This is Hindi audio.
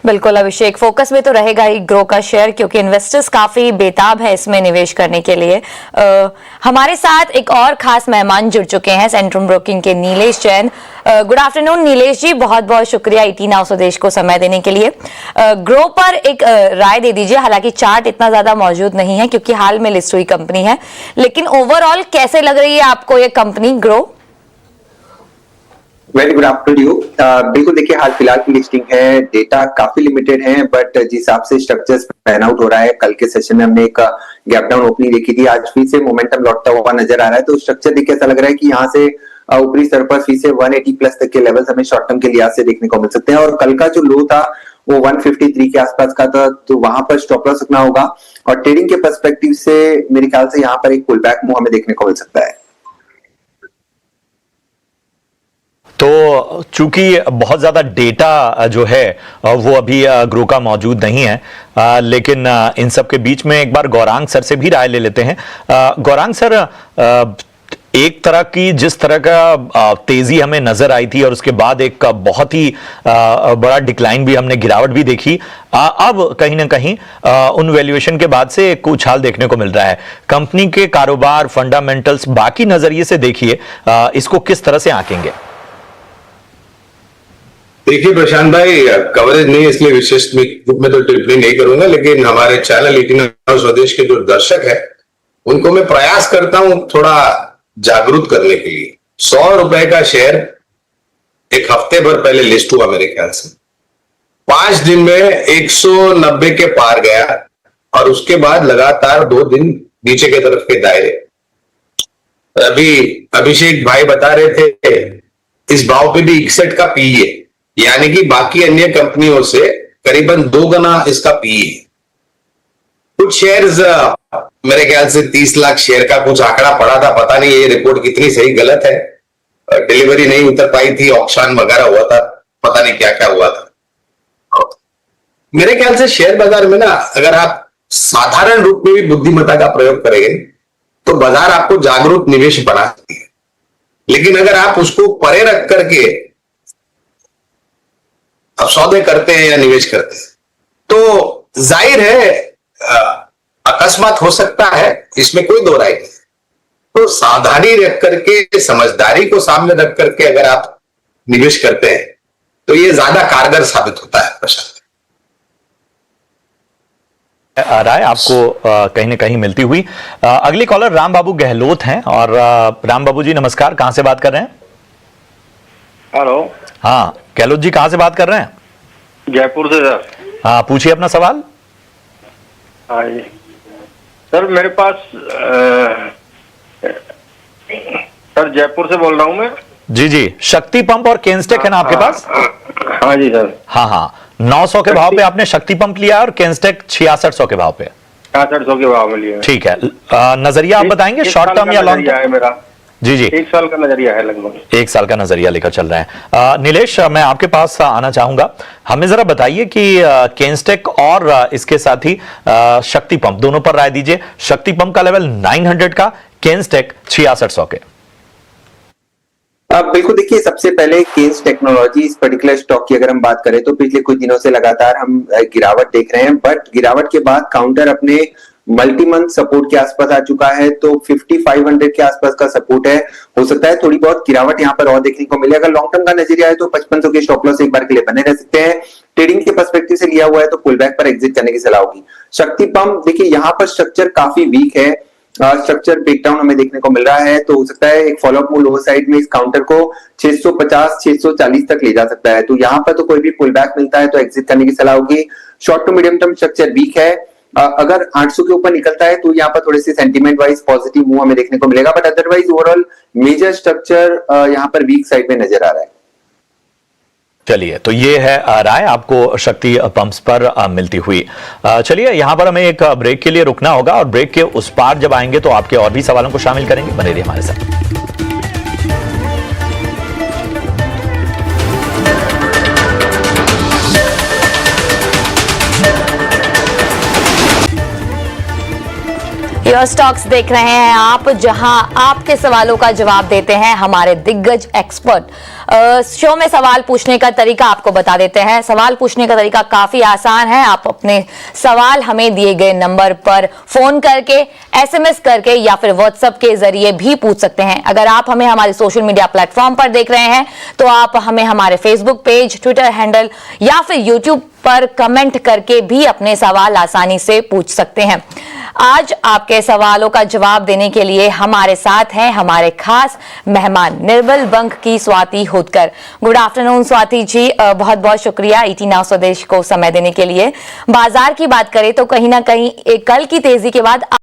बिल्कुल अभिषेक, फोकस में तो रहेगा ही ग्रो का शेयर, क्योंकि इन्वेस्टर्स काफी बेताब है इसमें निवेश करने के लिए। हमारे साथ एक और खास मेहमान जुड़ चुके हैं, सेंट्रम ब्रोकिंग के नीलेश जैन। गुड आफ्टरनून नीलेश जी, बहुत बहुत शुक्रिया ईटी नाउ स्वदेश को समय देने के लिए। ग्रो पर एक राय दे दीजिए, हालांकि चार्ट इतना ज्यादा मौजूद नहीं है क्योंकि हाल में लिस्ट हुई कंपनी है, लेकिन ओवरऑल कैसे लग रही है आपको ये company grow? Very good afternoon. बिल्कुल देखिए, हाल फिलहाल की लिस्टिंग है, डेटा काफी लिमिटेड है, बट जिस हिसाब से स्ट्रक्चर्स पैन आउट हो रहा है, कल के सेशन में हमने एक गैप डाउन ओपनिंग देखी थी, आज फिर से मोमेंटम लौटता हुआ नजर आ रहा है। तो स्ट्रक्चर देख के ऐसा लग रहा है कि यहाँ से ऊपरी स्तर पर फिर से 180 प्लस तक के लेवल्स हमें शॉर्ट टर्म के लिहाज से देखने को मिल सकते हैं। और कल का जो लो था वो 153 के आसपास का था, तो वहां पर स्टॉप लॉस रखना होगा। और ट्रेडिंग के पर्सपेक्टिव से मेरे ख्याल से यहाँ पर एक पुल बैक मूव हमें देखने को मिल सकता है। तो चूंकि बहुत ज्यादा डेटा जो है वो अभी ग्रो का मौजूद नहीं है, लेकिन इन सब के बीच में एक बार गौरांग सर से भी राय ले लेते हैं। गौरांग सर, एक तरह की जिस तरह का तेजी हमें नजर आई थी और उसके बाद एक बहुत ही बड़ा डिक्लाइन भी, हमने गिरावट भी देखी, अब कहीं ना कहीं उन वैल्यूएशन के बाद से एक उछाल देखने को मिल रहा है। कंपनी के कारोबार, फंडामेंटल्स, बाकी नजरिए से देखिए, इसको किस तरह से आंकेंगे? देखिए प्रशांत भाई, कवरेज नहीं है इसलिए विशेष रूप में तो टिप्पणी नहीं करूंगा, लेकिन हमारे चैनल ईटी नाउ स्वदेश के जो दर्शक है उनको मैं प्रयास करता हूं थोड़ा जागरूक करने के लिए। 100 रुपए का शेयर एक हफ्ते भर पहले लिस्ट हुआ, मेरे ख्याल से 5 दिन में 190 के पार गया और उसके बाद लगातार 2 दिन नीचे के तरफ के दायरे। अभी अभिषेक भाई बता रहे थे इस भाव पे भी 61 का पी है, यानी कि बाकी अन्य कंपनियों से करीबन 2 गुना इसका पी है। कुछ शेयर्स मेरे ख्याल से 30 लाख शेयर का कुछ आंकड़ा पड़ा था, पता नहीं ये रिपोर्ट कितनी सही गलत है। डिलीवरी नहीं उतर पाई थी, ऑक्शन वगैरह हुआ था, पता नहीं क्या क्या हुआ था। मेरे ख्याल से शेयर बाजार में ना, अगर आप साधारण रूप में भी बुद्धिमत्ता का प्रयोग करेंगे तो बाजार आपको जागरूक निवेश बना सकती है, लेकिन अगर आप उसको परे रख करके अब सौदे करते हैं या निवेश करते हैं तो जाहिर है अकस्मात हो सकता है, इसमें कोई दो राय नहीं। तो सावधानी रख करके, समझदारी को सामने रख करके अगर आप निवेश करते हैं तो ये ज्यादा कारगर साबित होता है। प्रशांत, राय आपको कहीं ना कहीं मिलती हुई। अगली कॉलर राम बाबू गहलोत हैं। और राम बाबू जी नमस्कार, कहां से बात कर रहे हैं? हेलो। हाँ गहलोत जी, कहां से बात कर रहे हैं? जयपुर से सर। हाँ पूछिए अपना सवाल। हाँ जी सर, मेरे पास सर जयपुर से बोल रहा हूँ मैं। जी जी, शक्ति पंप और केंस्टेक है ना आपके पास? हाँ जी सर। हाँ हाँ, 900 के भाव पे आपने शक्ति पंप लिया और केंस्टेक 6600 के भाव पे। 6600 के भाव में लिया। ठीक है, नजरिया आप बताएंगे शॉर्ट टर्म या लॉन्ग टर्म? है मेरा जी जी, 1 साल का नजरिया है, लगभग 1 साल का नजरिया लेकर चल रहे हैं। नीलेश, मैं आपके पास आना चाहूंगा, हमें जरा बताइए कि केंस्टेक और इसके साथ ही शक्ति पंप दोनों पर राय दीजिए। शक्ति पंप का लेवल 900 का, केंस्टेक 6600 के। बिल्कुल देखिए, सबसे पहले केन्स टेक्नोलॉजी, इस पर्टिकुलर स्टॉक की अगर हम बात करें तो पिछले कुछ दिनों से लगातार हम गिरावट देख रहे हैं, बट गिरावट के बाद काउंटर अपने मल्टी मंथ सपोर्ट के आसपास आ चुका है, तो 5500 के आसपास का सपोर्ट है। हो सकता है थोड़ी बहुत गिरावट यहाँ पर और देखने को मिले। अगर लॉन्ग टर्म का नजरिया है तो 5500 के स्टॉप लॉस एक बार के लिए बने रह सकते हैं। ट्रेडिंग के पर्सपेक्टिव से लिया हुआ है तो पुल बैक पर एग्जिट करने की सलाह होगी। शक्ति पंप देखिए, यहाँ पर स्ट्रक्चर काफी वीक है, स्ट्रक्चर ब्रेकडाउन हमें देखने को मिल रहा है, तो हो सकता है एक फॉलोअप मूव लोअर साइड में इस काउंटर को 650 640 तक ले जा सकता है। तो यहाँ पर तो कोई भी पुल बैक मिलता है तो एग्जिट करने की सलाह होगी। Short to medium term structure weak है, अगर 800 के ऊपर निकलता है तो यहाँ पर थोड़े से सेंटीमेंट वाइज पॉजिटिव मूव हमें देखने को मिलेगा, but otherwise overall major structure यहाँ पर वीक साइड में नजर आ रहा है। चलिए, तो ये है राय आपको शक्ति पंप्स पर मिलती हुई। चलिए, यहां पर हमें एक ब्रेक के लिए रुकना होगा और ब्रेक के उस पार जब आएंगे तो आपके और भी सवालों को शामिल करेंगे। बने रहिए हमारे साथ। यह स्टॉक्स देख रहे हैं आप, जहां आपके सवालों का जवाब देते हैं हमारे दिग्गज एक्सपर्ट। शो में सवाल पूछने का तरीका आपको बता देते हैं। सवाल पूछने का तरीका काफी आसान है। आप अपने सवाल हमें दिए गए नंबर पर फोन करके, एसएमएस करके या फिर व्हाट्सएप के जरिए भी पूछ सकते हैं। अगर आप हमें हमारे सोशल मीडिया प्लेटफॉर्म पर देख रहे हैं तो आप हमें हमारे फेसबुक पेज, ट्विटर हैंडल या फिर यूट्यूब पर कमेंट करके भी अपने सवाल आसानी से पूछ सकते हैं। आज आपके सवालों का जवाब देने के लिए हमारे साथ हैं हमारे खास मेहमान निर्मल बंक की स्वाति होतकर। गुड आफ्टरनून स्वाति जी, बहुत बहुत शुक्रिया ईटी नाउ स्वदेश को समय देने के लिए। बाजार की बात करें तो कहीं ना कहीं एक कल की तेजी के बाद